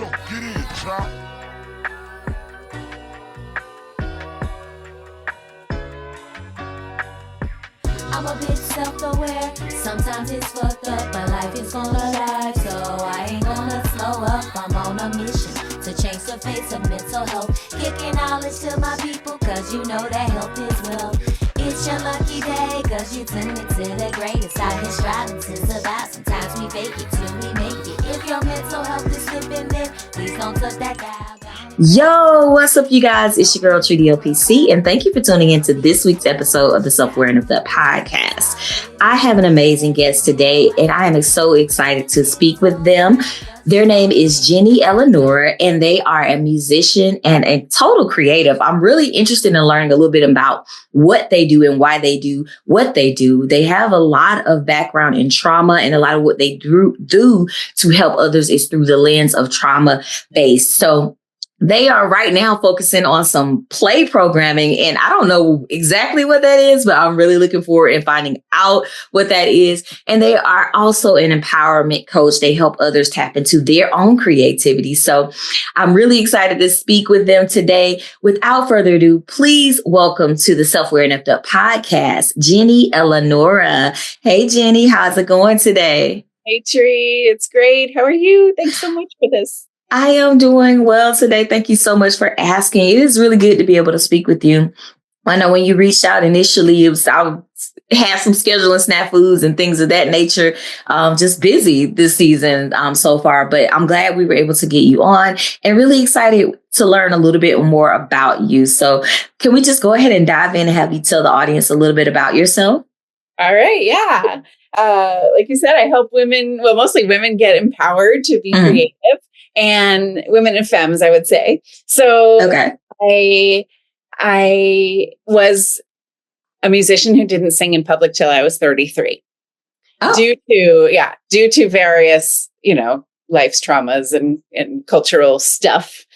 Yo, get in, chop. I'm a bit self-aware, sometimes it's fucked up, but life is gonna lie, so I ain't gonna slow up. I'm on a mission to change the face of mental health, kicking knowledge to my people, cause you know that health is wealth. It's your lucky day, cause you tuned into the greatest. Out here striving to survive, sometimes we fake it till we make it. If your mental health is slipping, then please don't touch that dial. Yo, what's up, you guys? It's your girl, Tree the LPC, and thank you for tuning into this week's episode of the Self-Awareness Up podcast. I have an amazing guest today, and I am so excited to speak with them. Their name is Jenny Elinora, and they are a musician and a total creative. I'm really interested in learning a little bit about what they do and why they do what they do. They have a lot of background in trauma, and a lot of what they do to help others is through the lens of trauma-based. So they are right now focusing on some play programming, and I don't know exactly what that is, but I'm really looking forward in finding out what that is. And they are also an empowerment coach. They help others tap into their own creativity. So I'm really excited to speak with them today. Without further ado, please welcome to the Self-Awareness Up podcast, Jenny Elinora. Hey, Jenny, how's it going today? Hey, Tree, it's great. How are you? Thanks so much for this. I am doing well today. Thank you so much for asking. It is really good to be able to speak with you. I know when you reached out initially, I had some scheduling snafus and things of that nature. Just busy this season so far, but I'm glad we were able to get you on and really excited to learn a little bit more about you. So can we just go ahead and dive in and have you tell the audience a little bit about yourself? All right. Yeah. Like you said, I help women, well, mostly women, get empowered to be creative. And women and femmes, I would say. So okay. I was a musician who didn't sing in public till I was 33. Oh. Due to various, life's traumas and cultural stuff,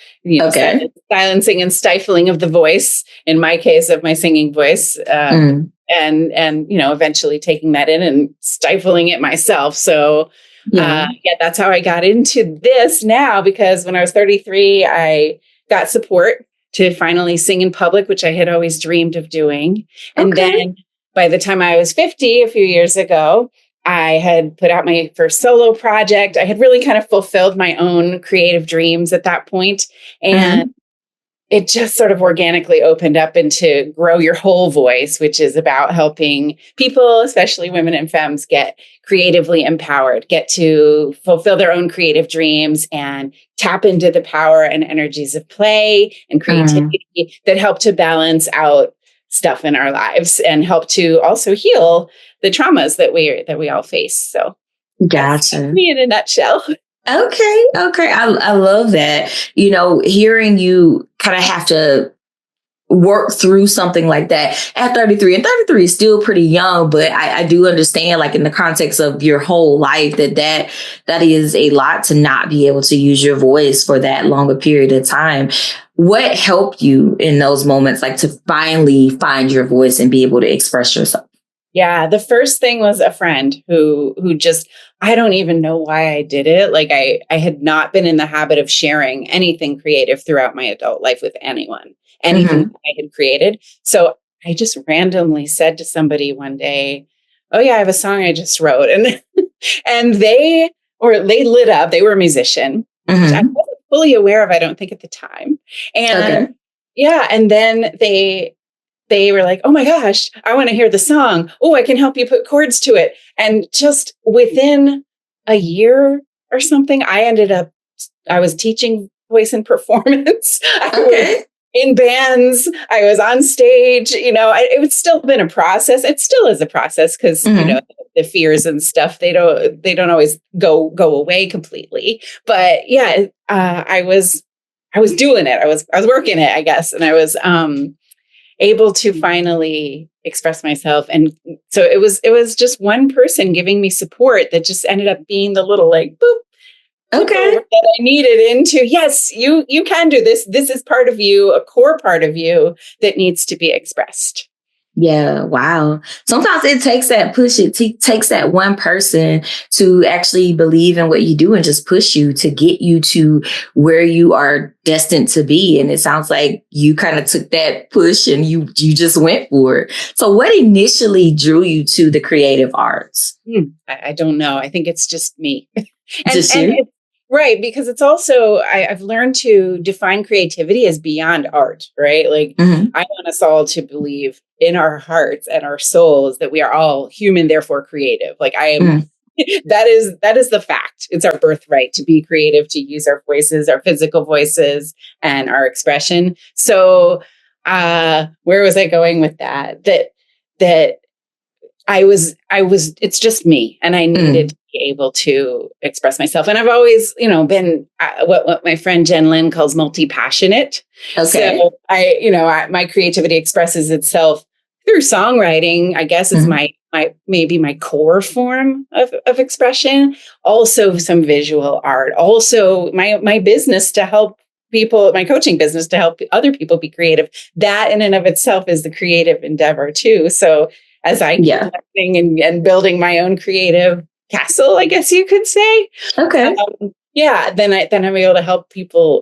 silencing and stifling of the voice, in my case of my singing voice, and eventually taking that in and stifling it myself. So that's how I got into this now, because when I was 33, I got support to finally sing in public, which I had always dreamed of doing. And then by the time I was 50, a few years ago, I had put out my first solo project. I had really kind of fulfilled my own creative dreams at that point. And it just sort of organically opened up into Grow Your Whole Voice, which is about helping people, especially women and femmes, get creatively empowered, get to fulfill their own creative dreams and tap into the power and energies of play and creativity that help to balance out stuff in our lives and help to also heal the traumas that we all face. So gotcha. That's me in a nutshell. Okay. I love that. Hearing you kind of have to work through something like that at 33, and 33 is still pretty young, but I do understand, like, in the context of your whole life, that is a lot to not be able to use your voice for that longer period of time. What helped you in those moments, like, to finally find your voice and be able to express yourself? Yeah, the first thing was a friend who just, I don't even know why I did it. Like I had not been in the habit of sharing anything creative throughout my adult life with anything that I had created. So I just randomly said to somebody one day, "Oh yeah, I have a song I just wrote." And they lit up. They were a musician, which I wasn't fully aware of, I don't think, at the time. And and then they were like, "Oh my gosh, I want to hear the song. Oh, I can help you put chords to it." And just within a year or something, I was teaching voice and performance. I was in bands. I was on stage. It would still been a process. It still is a process because, the fears and stuff, they don't always go away completely. But I was doing it. I was working it, I guess. And I was, able to finally express myself. And so it was just one person giving me support that just ended up being the little, like, boop, that I needed into, yes, you can do this. This is part of you, a core part of you that needs to be expressed. Yeah. Wow. Sometimes it takes that push. It takes that one person to actually believe in what you do and just push you to get you to where you are destined to be. And it sounds like you kind of took that push and you just went for it. So what initially drew you to the creative arts? I don't know. I think it's just me. Just you? Right, because it's also, I've learned to define creativity as beyond art, right? Like, I want us all to believe in our hearts and our souls that we are all human, therefore creative. Like I am, that is the fact. It's our birthright to be creative, to use our voices, our physical voices, and our expression. So, where was I going with that? That I was, it's just me, and I needed to be able to express myself. And I've always, been what my friend Jen Lynn calls multi-passionate. Okay. So my creativity expresses itself through songwriting, I guess is my maybe my core form of expression. Also some visual art, also my business to help people, my coaching business to help other people be creative. That in and of itself is the creative endeavor too. So as I keep learning and building my own creative castle, I guess you could say. Okay. Then I'm able to help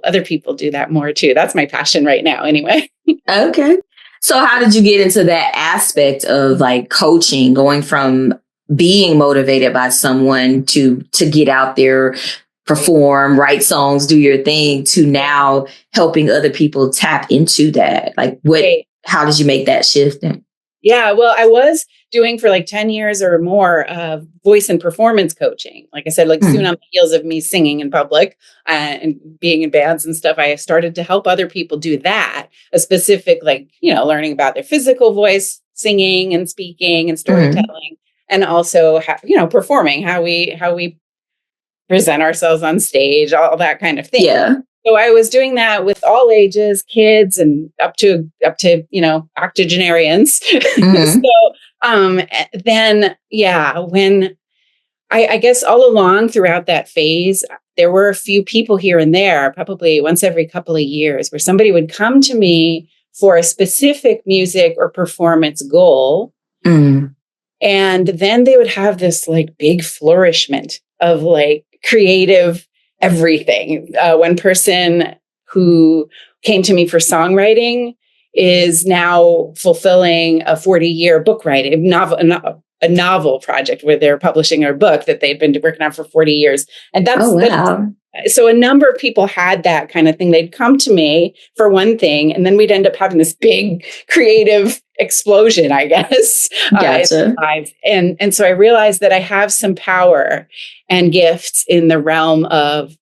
other people do that more too. That's my passion right now anyway. Okay. So how did you get into that aspect of like coaching, going from being motivated by someone to get out there, perform, write songs, do your thing, to now helping other people tap into that? Like how did you make that shift? Yeah, well, I was doing for like 10 years or more voice and performance coaching. Like I said, like soon on the heels of me singing in public and being in bands and stuff, I started to help other people do that. A specific, like, learning about their physical voice, singing and speaking and storytelling, and also, performing, how we present ourselves on stage, all that kind of thing. Yeah. So I was doing that with all ages, kids, and up to octogenarians. When I guess all along throughout that phase, there were a few people here and there, probably once every couple of years, where somebody would come to me for a specific music or performance goal. And then they would have this like big flourishment of like creative everything. One person who came to me for songwriting is now fulfilling a 40-year book writing a novel project where they're publishing their book that they've been working on for 40 years. And that's, so a number of people had that kind of thing. They'd come to me for one thing, and then we'd end up having this big creative explosion, I guess. Gotcha. And so I realized that I have some power and gifts in the realm of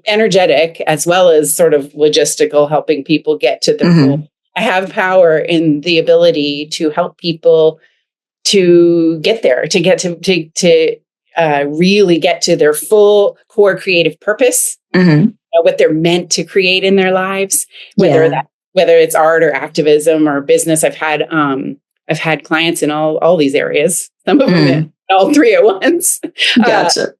energetic as well as sort of logistical, helping people get to their goal. I have power in the ability to help people to get there, to really get to their full core creative purpose, what they're meant to create in their lives, whether it's art or activism or business. I've had clients in all these areas, some of them in all three at once. Gotcha.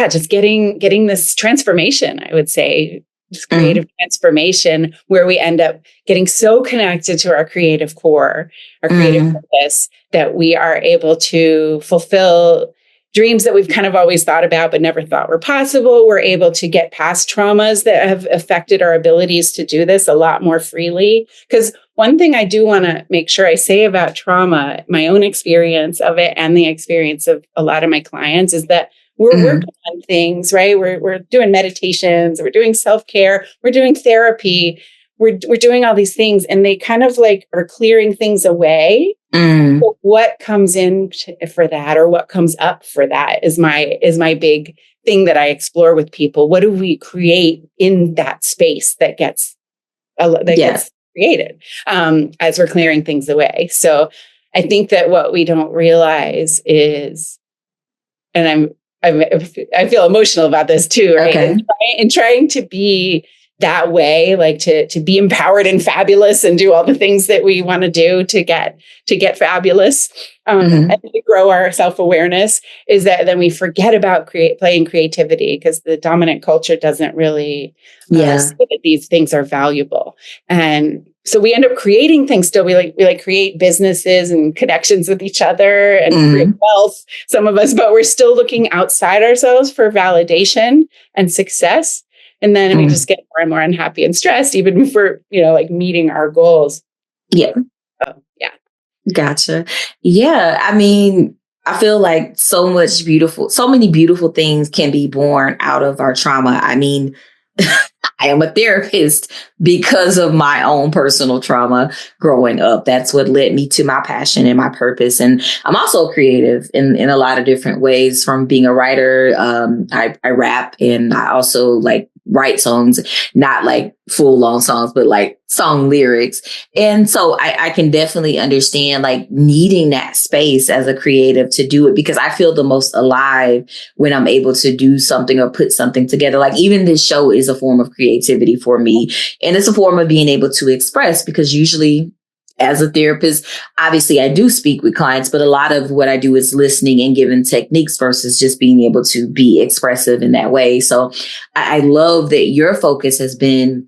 Just getting this transformation, I would say, this creative transformation where we end up getting so connected to our creative core, our creative purpose, that we are able to fulfill dreams that we've kind of always thought about but never thought were possible. We're able to get past traumas that have affected our abilities to do this a lot more freely. Because one thing I do want to make sure I say about trauma, my own experience of it and the experience of a lot of my clients, is that we're working on things, right? We're doing meditations, we're doing self-care, we're doing therapy, we're doing all these things, and they kind of like are clearing things away. But what comes in for that, or what comes up for that, is my big thing that I explore with people. What do we create in that space that gets created as we're clearing things away? So I think that what we don't realize is, and I feel emotional about this too, right? Okay. In trying to be that way, like to be empowered and fabulous and do all the things that we want to do to get fabulous, and to grow our self-awareness, is that then we forget about playing creativity, because the dominant culture doesn't really see that these things are valuable. And so we end up creating things still. We like create businesses and connections with each other and create wealth, some of us, but we're still looking outside ourselves for validation and success. And then we just get more and more unhappy and stressed, even for, like meeting our goals. Yeah. So, yeah. Gotcha. Yeah. I mean, I feel like so many beautiful things can be born out of our trauma. I mean, I am a therapist because of my own personal trauma growing up. That's what led me to my passion and my purpose. And I'm also creative in a lot of different ways, from being a writer. I rap, and I also like write songs, not like full long songs, but like song lyrics. And so I can definitely understand like needing that space as a creative to do it, because I feel the most alive when I'm able to do something or put something together. Like even this show is a form of creativity for me. And it's a form of being able to express, because usually as a therapist, obviously I do speak with clients, but a lot of what I do is listening and giving techniques versus just being able to be expressive in that way. So I love that your focus has been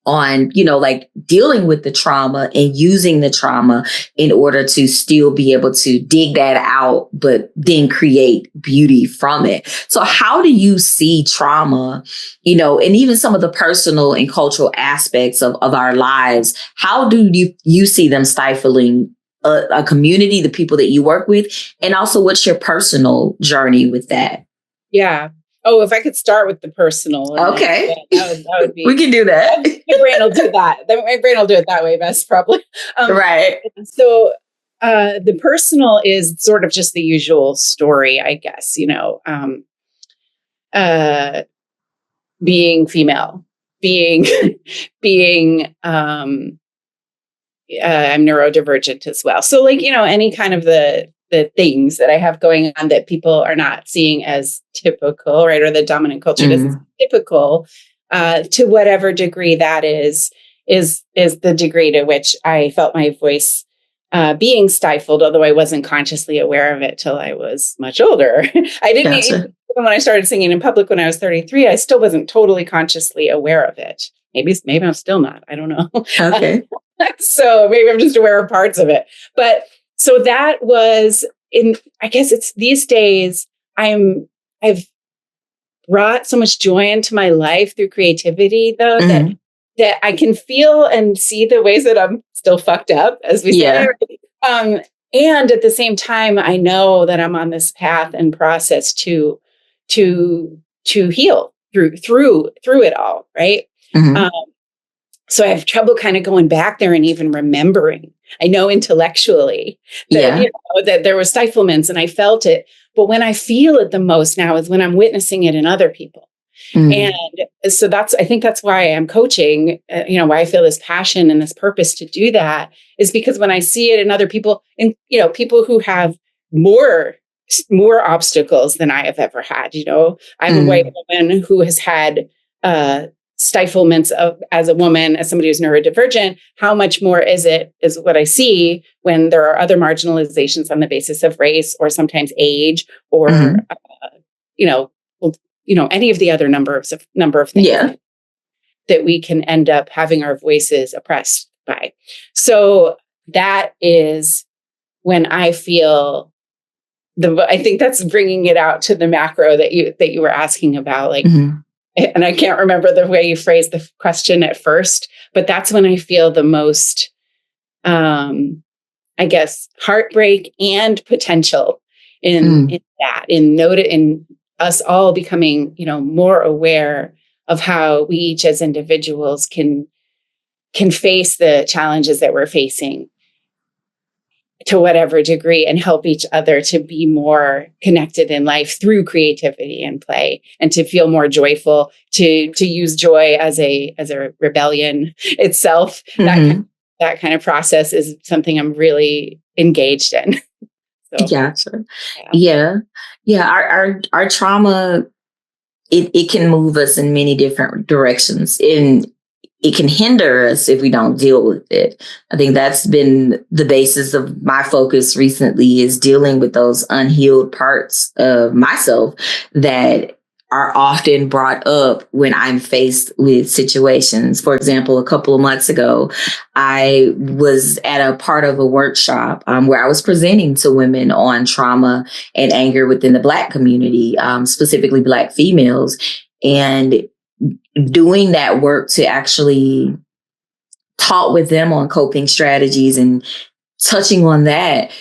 on, like dealing with the trauma and using the trauma in order to still be able to dig that out, but then create beauty from it. So how do you see trauma, and even some of the personal and cultural aspects of our lives? How do you see them stifling a community, the people that you work with? And also, what's your personal journey with that? Yeah. Oh, if I could start with the personal. Okay. That would be. We can do that. My brain will do that. My brain will do it that way best, probably. Right. So the personal is sort of just the usual story, I guess, being female, being I'm neurodivergent as well. So like, any kind of the things that I have going on that people are not seeing as typical, right? Or the dominant culture doesn't see typical, to whatever degree that is the degree to which I felt my voice being stifled, although I wasn't consciously aware of it till I was much older. I didn't even, when I started singing in public when I was 33, I still wasn't totally consciously aware of it. Maybe I'm still not. I don't know. Okay. So maybe I'm just aware of parts of it. But so that was I guess it's these days I've brought so much joy into my life through creativity, though, that I can feel and see the ways that I'm still fucked up, as we say. And at the same time, I know that I'm on this path and process to heal through it all. Right. So I have trouble kind of going back there and even remembering. I know intellectually that, that there was stiflements and I felt it. But when I feel it the most now is when I'm witnessing it in other people. And so I think that's why I'm coaching, why I feel this passion and this purpose to do that is because when I see it in other people, and, people who have more obstacles than I have ever had, I'm a white woman who has had, stiflements as a woman, as somebody who's neurodivergent. How much more is what I see when there are other marginalizations on the basis of race or sometimes age or, any of the other number of things that we can end up having our voices oppressed by. So that is when I feel I think that's bringing it out to the macro that you were asking about, like, and I can't remember the way you phrased the question at first, but that's when I feel the most, I guess, heartbreak and potential in that, in us all becoming, more aware of how we each as individuals can face the challenges that we're facing to whatever degree and help each other to be more connected in life through creativity and play, and to feel more joyful, to use joy as a rebellion itself. That kind of process is something I'm really engaged in. So, Gotcha. Yeah. Our trauma it can move us in many different directions, and it can hinder us if we don't deal with it. I think that's been the basis of my focus recently, is dealing with those unhealed parts of myself that are often brought up when I'm faced with situations. For example, a couple of months ago, I was at a part of a workshop where I was presenting to women on trauma and anger within the Black community, specifically Black females. And doing that work to actually talk with them on coping strategies and touching on that,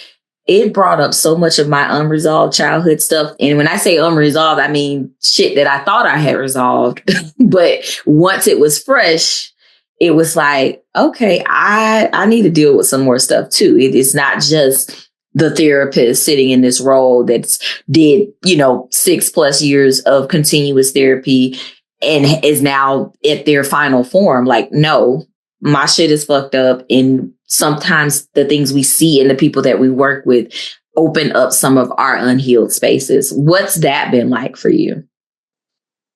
it brought up so much of my unresolved childhood stuff. And when I say unresolved, I mean shit that I thought I had resolved. But once it was fresh, it was like, okay, I need to deal with some more stuff too. It's not just the therapist sitting in this role that's did, 6+ years of continuous therapy and is now at their final form. Like, no, my shit is fucked up. And sometimes the things we see in the people that we work with open up some of our unhealed spaces. What's that been like for you?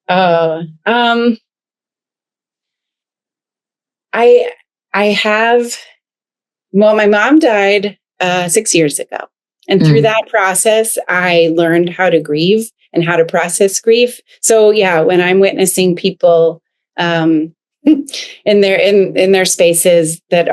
I have, well, my mom died 6 years ago. And through that process, I learned how to grieve and how to process grief. So yeah, when I'm witnessing people in their spaces that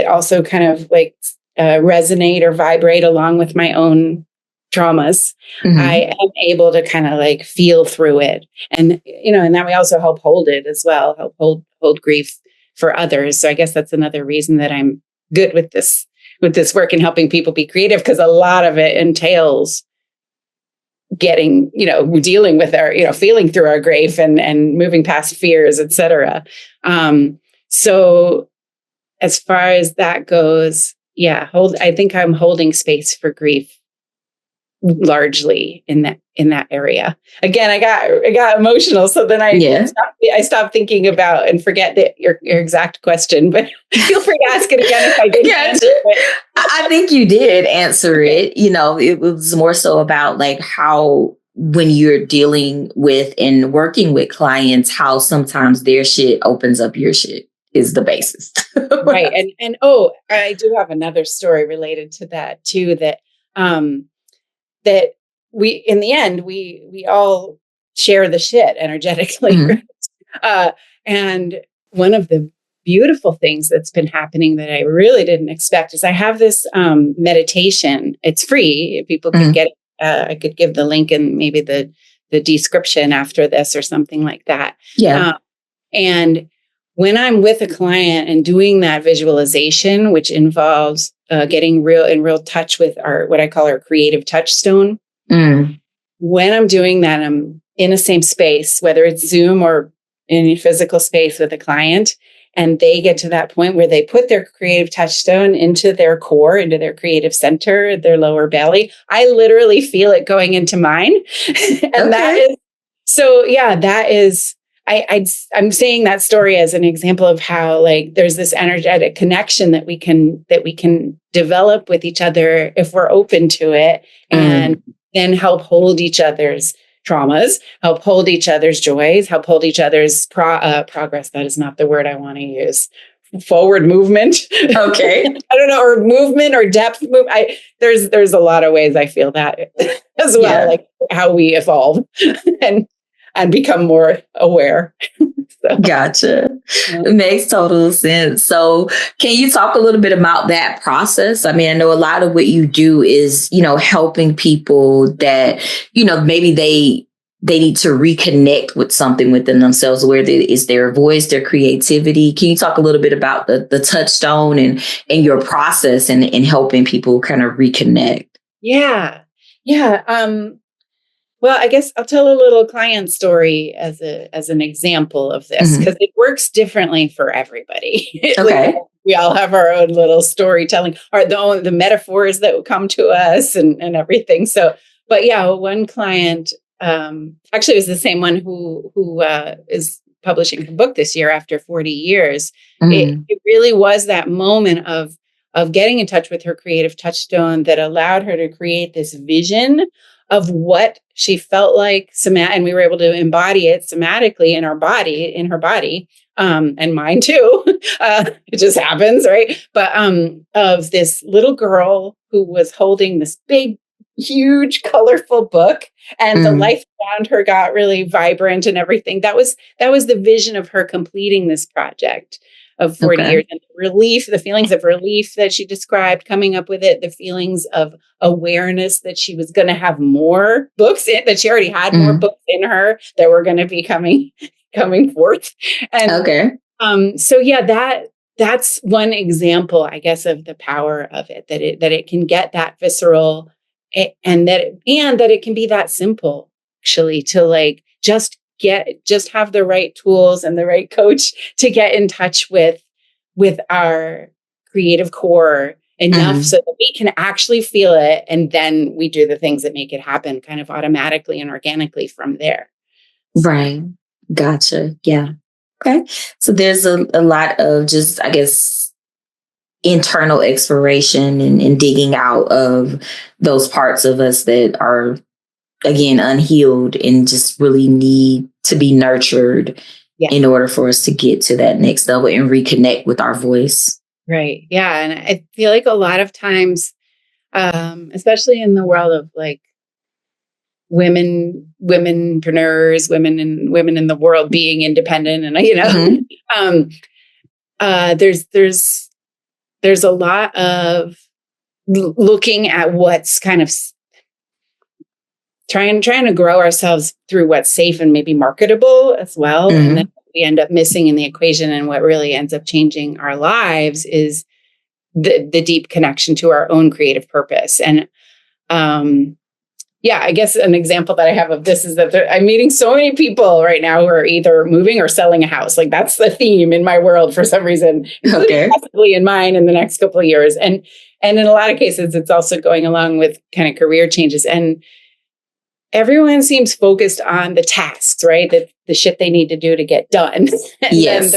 also kind of like resonate or vibrate along with my own traumas, I am able to kind of like feel through it. And, and that we also help hold it as well, help hold grief for others. So I guess that's another reason that I'm good with this work and helping people be creative, because a lot of it entails getting, dealing with our, feeling through our grief and moving past fears, etc. So as far as that goes, yeah, I think I'm holding space for grief largely in that area. Again, I got emotional, so then I stopped thinking about and forget your exact question, but feel free to ask it again if I didn't answer it. I think you did answer it. It was more so about like how, when you're dealing with and working with clients, how sometimes their shit opens up your shit is the basis. Right. And I do have another story related to that too, that we, in the end, we all share the shit energetically. And one of the beautiful things that's been happening that I really didn't expect is I have this meditation. It's free. People can get it. I could give the link in maybe the description after this or something like that. Yeah. And when I'm with a client and doing that visualization, which involves getting in real touch with what I call our creative touchstone. When I'm doing that, I'm in the same space, whether it's Zoom or in a physical space with a client, and they get to that point where they put their creative touchstone into their core, into their creative center, their lower belly. I literally feel it going into mine. And that is, so yeah, that is, I'm saying that story as an example of how like there's this energetic connection that we can develop with each other if we're open to it, and then help hold each other's traumas, help hold each other's joys, help hold each other's progress. That is not the word I want to use. Forward movement. Okay. I don't know, or movement or depth move. There's a lot of ways I feel that as well, like how we evolve and become more aware. So. Gotcha. It makes total sense. So can you talk a little bit about that process? I mean, I know a lot of what you do is, helping people that, maybe they need to reconnect with something within themselves, where is their voice, their creativity. Can you talk a little bit about the touchstone and your process and helping people kind of reconnect? Yeah. Well, I guess I'll tell a little client story as an example of this, because it works differently for everybody. Okay. We all have our own little storytelling, or the metaphors that will come to us and everything. So, but yeah, one client, actually it was the same one who is publishing a book this year after 40 years. It really was that moment of getting in touch with her creative touchstone that allowed her to create this vision of what she felt like, and we were able to embody it somatically in her body, and mine too. It just happens, right? But of this little girl who was holding this big, huge, colorful book, and the life around her got really vibrant and everything. That was the vision of her completing this project of 40 years, and the feelings of relief that she described, coming up with it, the feelings of awareness that she was going to have more books in, that she already had more books in her that were going to be coming forth. And so yeah, that's one example, I guess, of the power of it, that it can get that visceral, and that it can be that simple, actually, to like just have the right tools and the right coach to get in touch with our creative core enough so that we can actually feel it. And then we do the things that make it happen kind of automatically and organically from there. Right. Gotcha. Yeah. Okay. So there's a lot of just, I guess, internal exploration and digging out of those parts of us that are, again, unhealed and just really need to be nurtured in order for us to get to that next level and reconnect with our voice. Right. Yeah. And I feel like a lot of times, especially in the world of like womenpreneurs, women in the world being independent, and there's a lot of looking at what's kind of trying to grow ourselves through what's safe and maybe marketable as well. And then we end up missing in the equation. And what really ends up changing our lives is the deep connection to our own creative purpose. And I guess an example that I have of this is that I'm meeting so many people right now who are either moving or selling a house. Like that's the theme in my world for some reason, possibly in mine in the next couple of years. And in a lot of cases, it's also going along with kind of career changes. And everyone seems focused on the tasks, right? The shit they need to do to get done. And then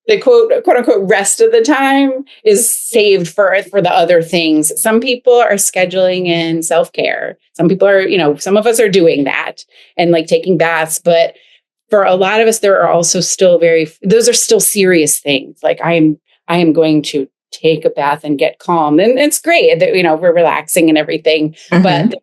the quote unquote rest of the time is saved for the other things. Some people are scheduling in self-care. Some people are, some of us are doing that and like taking baths. But for a lot of us, there are also still those are still serious things. Like I am going to take a bath and get calm. And it's great that, we're relaxing and everything, but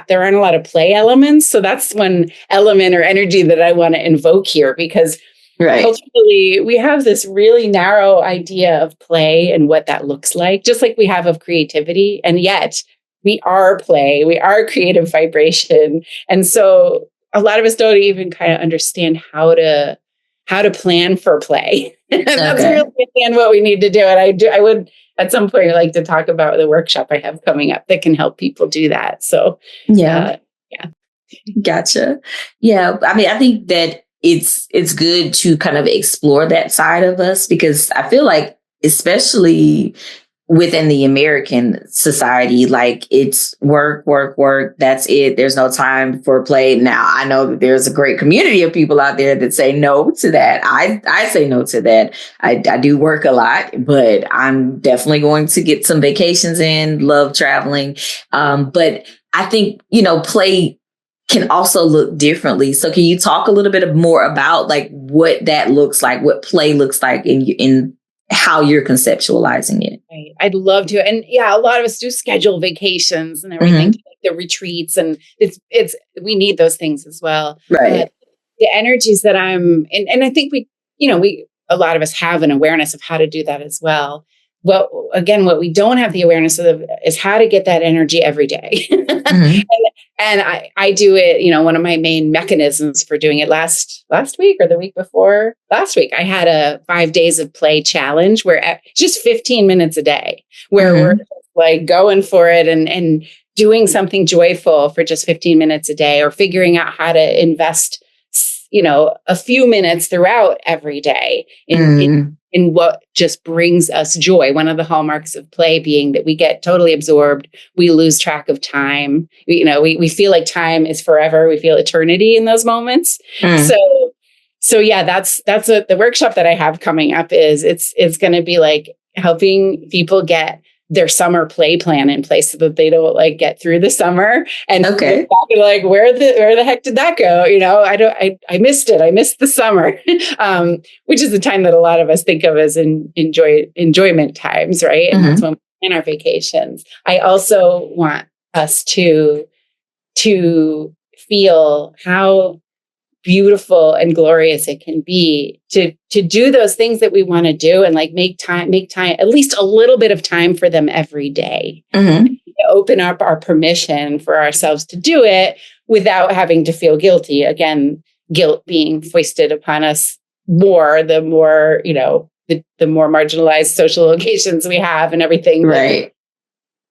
there aren't a lot of play elements. So that's one element or energy that I want to invoke here, because culturally, we have this really narrow idea of play and what that looks like, just like we have of creativity. And yet we are play, we are creative vibration. And so a lot of us don't even kind of understand how to plan for play. And that's really again what we need to do. And I would at some point like to talk about the workshop I have coming up that can help people do that. So Gotcha. Yeah. I mean, I think that it's good to kind of explore that side of us, because I feel like, especially within the American society, like it's work, that's it. There's no time for play. Now, I know that there's a great community of people out there that say no to that. I say no to that. I do work a lot, but I'm definitely going to get some vacations in, love traveling. But I think, play can also look differently. So can you talk a little bit more about like what that looks like, what play looks like in how you're conceptualizing it? Right. I'd love to. And a lot of us do schedule vacations and everything, to the retreats, and we need those things as well. Right. The energies that I'm, and I think a lot of us have an awareness of how to do that as well. Well, again, what we don't have the awareness of is how to get that energy every day. And I do it, one of my main mechanisms for doing it last week or the week before last week, I had a 5 days of play challenge where just 15 minutes a day, where we're like going for it and doing something joyful for just 15 minutes a day, or figuring out how to invest, a few minutes throughout every day in what just brings us joy. One of the hallmarks of play being that we get totally absorbed. We lose track of time. We feel like time is forever. We feel eternity in those moments. So yeah, that's the workshop that I have coming up is it's going to be like helping people get their summer play plan in place so that they don't like get through the summer and like, where the heck did that go? I missed it. I missed the summer, which is the time that a lot of us think of as enjoyment times, right? And that's when we plan our vacations. I also want us to feel how beautiful and glorious it can be to do those things that we want to do and like make time, at least a little bit of time for them every day. To open up our permission for ourselves to do it without having to feel guilty. Again, guilt being foisted upon us more, the more, the more marginalized social locations we have and everything. Right.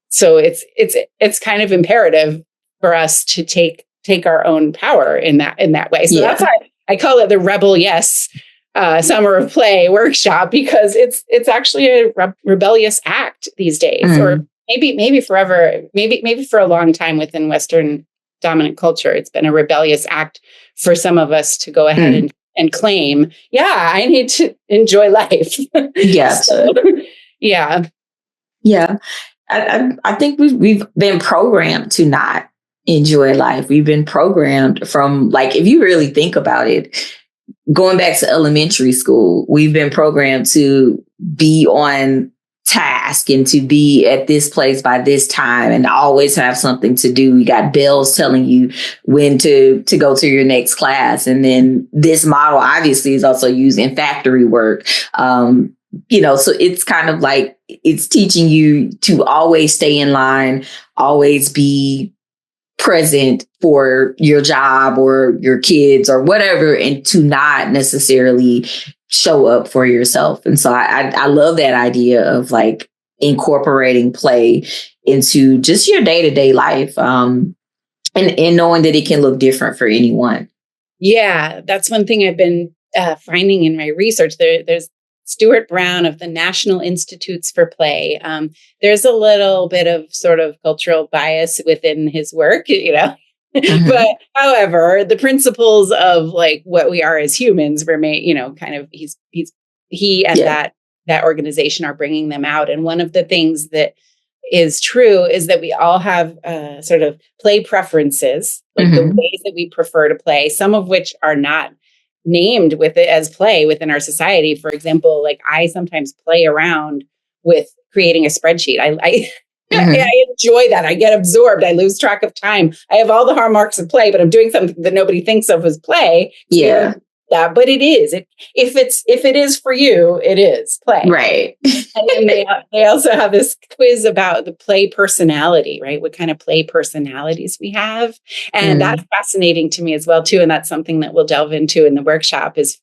So it's kind of imperative for us to take our own power in that way. So that's why I call it the Rebel Yes Summer of Play workshop, because it's actually a rebellious act these days, or maybe forever, maybe for a long time within Western dominant culture. It's been a rebellious act for some of us to go ahead and claim, I need to enjoy life. I think we've been programmed to not enjoy life. We've been programmed from, like, if you really think about it, going back to elementary school, we've been programmed to be on task and to be at this place by this time and always have something to do. You got bells telling you when to go to your next class. And then this model obviously is also used in factory work. So it's kind of like it's teaching you to always stay in line, always be present for your job or your kids or whatever, and to not necessarily show up for yourself. And so I love that idea of like incorporating play into just your day-to-day life, and knowing that it can look different for anyone. Yeah, that's one thing I've been finding in my research. There's Stuart Brown of the National Institutes for Play. There's a little bit of sort of cultural bias within his work, but however, the principles of like what we are as humans remain, kind of he and that organization are bringing them out. And one of the things that is true is that we all have sort of play preferences, like the ways that we prefer to play, some of which are not named with it as play within our society. For example, like I sometimes play around with creating a spreadsheet. I enjoy that. I get absorbed. I lose track of time. I have all the hallmarks of play, but I'm doing something that nobody thinks of as play. Yeah. But it is. If it is for you, it is play. Right. And then they also have this quiz about the play personality, right? What kind of play personalities we have. And that's fascinating to me as well, too. And that's something that we'll delve into in the workshop is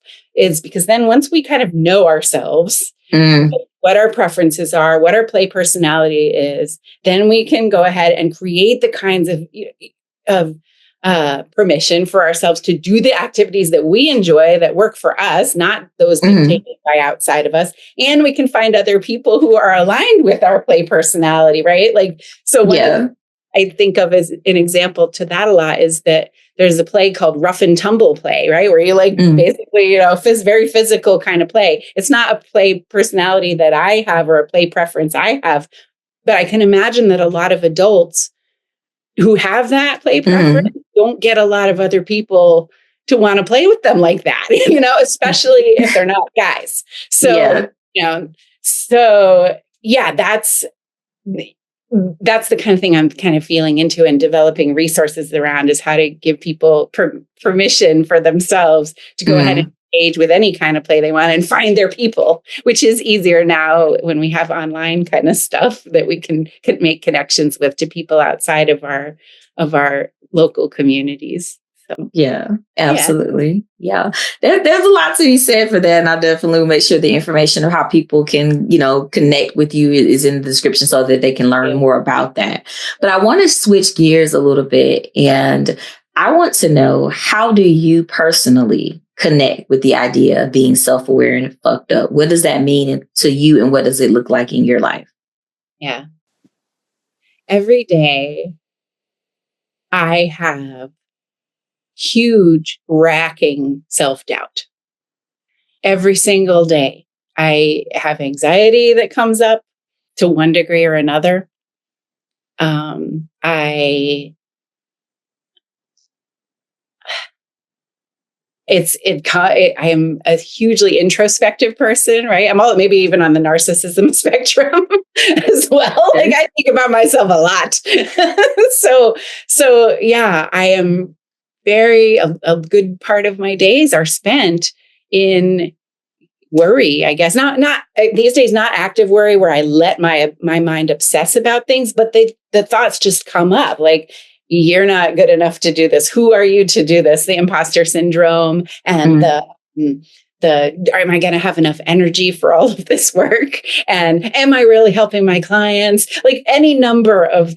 because then once we kind of know ourselves, what our preferences are, what our play personality is, then we can go ahead and create the kinds of permission for ourselves to do the activities that we enjoy, that work for us, not those dictated by outside of us. And we can find other people who are aligned with our play personality, right? Like, so what I think of as an example to that a lot is that there's a play called rough and tumble play, right? Where you like basically, very physical kind of play. It's not a play personality that I have or a play preference I have, but I can imagine that a lot of adults who have that play preference don't get a lot of other people to want to play with them like that, especially if they're not guys. So, that's the kind of thing I'm kind of feeling into and developing resources around, is how to give people permission for themselves to go ahead and engage with any kind of play they want and find their people, which is easier now when we have online kind of stuff that we can make connections with to people outside of our local communities. So, yeah, absolutely. Yeah. There's a lot to be said for that. And I'll definitely make sure the information of how people can, connect with you is in the description so that they can learn more about that. But I want to switch gears a little bit. And I want to know, how do you personally connect with the idea of being self-aware and fucked up? What does that mean to you, and what does it look like in your life? Yeah. Every day I have huge racking self-doubt. Every single day I have anxiety that comes up. to one degree or another. I am a hugely introspective person, right? I'm maybe even on the narcissism spectrum as well. Like I think about myself a lot. so yeah, I am a good part of my days are spent in worry, I guess. Not these days, not active worry where I let my mind obsess about things, but the thoughts just come up like, you're not good enough to do this. Who are you to do this? The imposter syndrome and the am I going to have enough energy for all of this work? And am I really helping my clients? Like any number of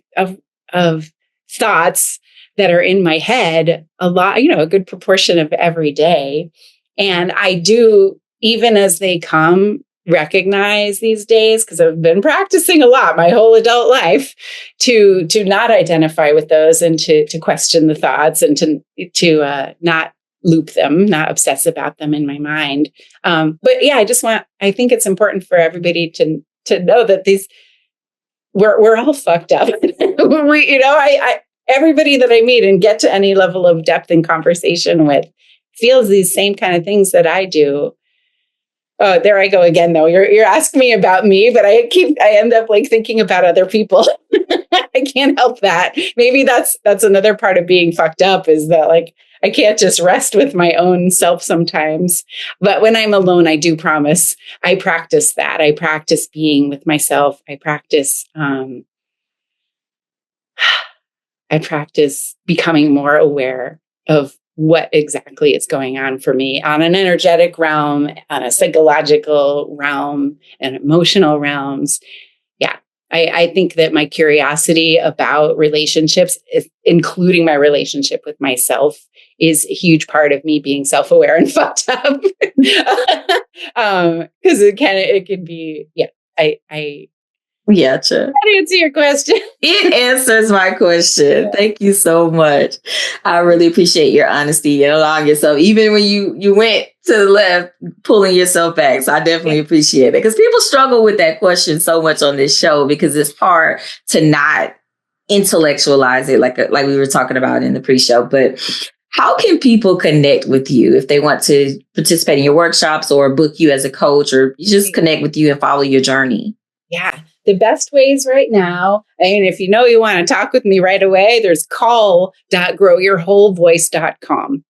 thoughts that are in my head, a good proportion of every day. And I do, even as they come, recognize these days, because I've been practicing a lot my whole adult life, to not identify with those and to question the thoughts and to not loop them, not obsess about them in my mind. But yeah, I think it's important for everybody to know that we're all fucked up. Everybody that I meet and get to any level of depth in conversation with feels these same kind of things that I do. Oh, there I go again, though. You're asking me about me, but I end up like thinking about other people. I can't help that. Maybe that's another part of being fucked up, is that like I can't just rest with my own self sometimes. But when I'm alone, I do promise I practice that. I practice being with myself. I practice becoming more aware of what exactly is going on for me on an energetic realm, on a psychological realm, and emotional realms. Yeah, I think that my curiosity about relationships, including my relationship with myself, is a huge part of me being self-aware and fucked up. Because it can be, yeah, Gotcha. That answer your question. It answers my question. Yeah. Thank you so much. I really appreciate your honesty and allowing yourself, even when you went to the left, pulling yourself back. So I definitely appreciate it, because people struggle with that question so much on this show, because it's hard to not intellectualize it, like we were talking about in the pre-show. But how can people connect with you if they want to participate in your workshops or book you as a coach, or just connect with you and follow your journey? Yeah. The best ways right now, if you want to talk with me right away, there's call.growyourwholevoice.com.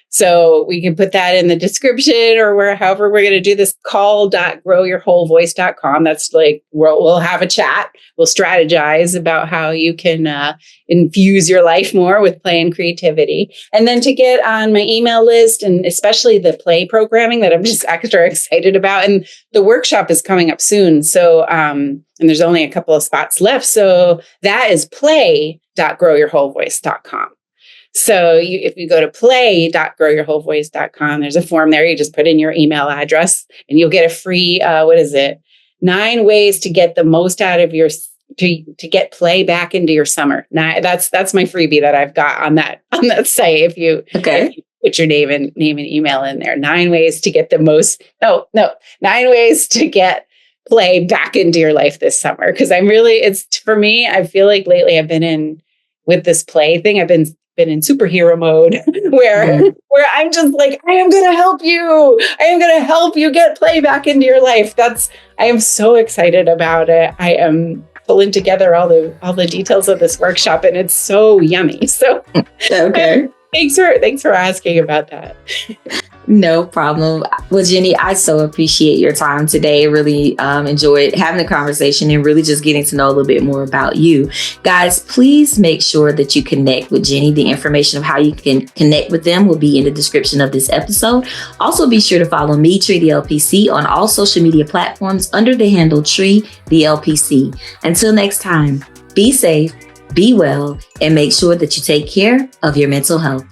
So we can put that in the description or however we're going to do this, call.growyourwholevoice.com. That's like, we'll have a chat. We'll strategize about how you can infuse your life more with play and creativity. And then to get on my email list, and especially the play programming that I'm just extra excited about. And the workshop is coming up soon. So, and there's only a couple of spots left. So that is play.growyourwholevoice.com. So if you go to play.growyourwholevoice.com, there's a form there. You just put in your email address and you'll get a free, 9 ways to get the most out of to get play back into your summer. Now that's my freebie that I've got on that site. If you put your name and email in there, 9 ways to get 9 ways to get play back into your life this summer. Cause for me, I feel like lately I've been with this play thing. I've been in superhero mode where I'm just like, I am going to help you. I am going to help you get play back into your life. I am so excited about it. I am pulling together all the details of this workshop, and it's so yummy. So okay. Thanks for asking about that. No problem. Well, Jenny, I so appreciate your time today. Really enjoyed having the conversation and really just getting to know a little bit more about you. Guys, please make sure that you connect with Jenny. The information of how you can connect with them will be in the description of this episode. Also, be sure to follow me, Tree the LPC, on all social media platforms under the handle Tree the LPC. Until next time, be safe, be well, and make sure that you take care of your mental health.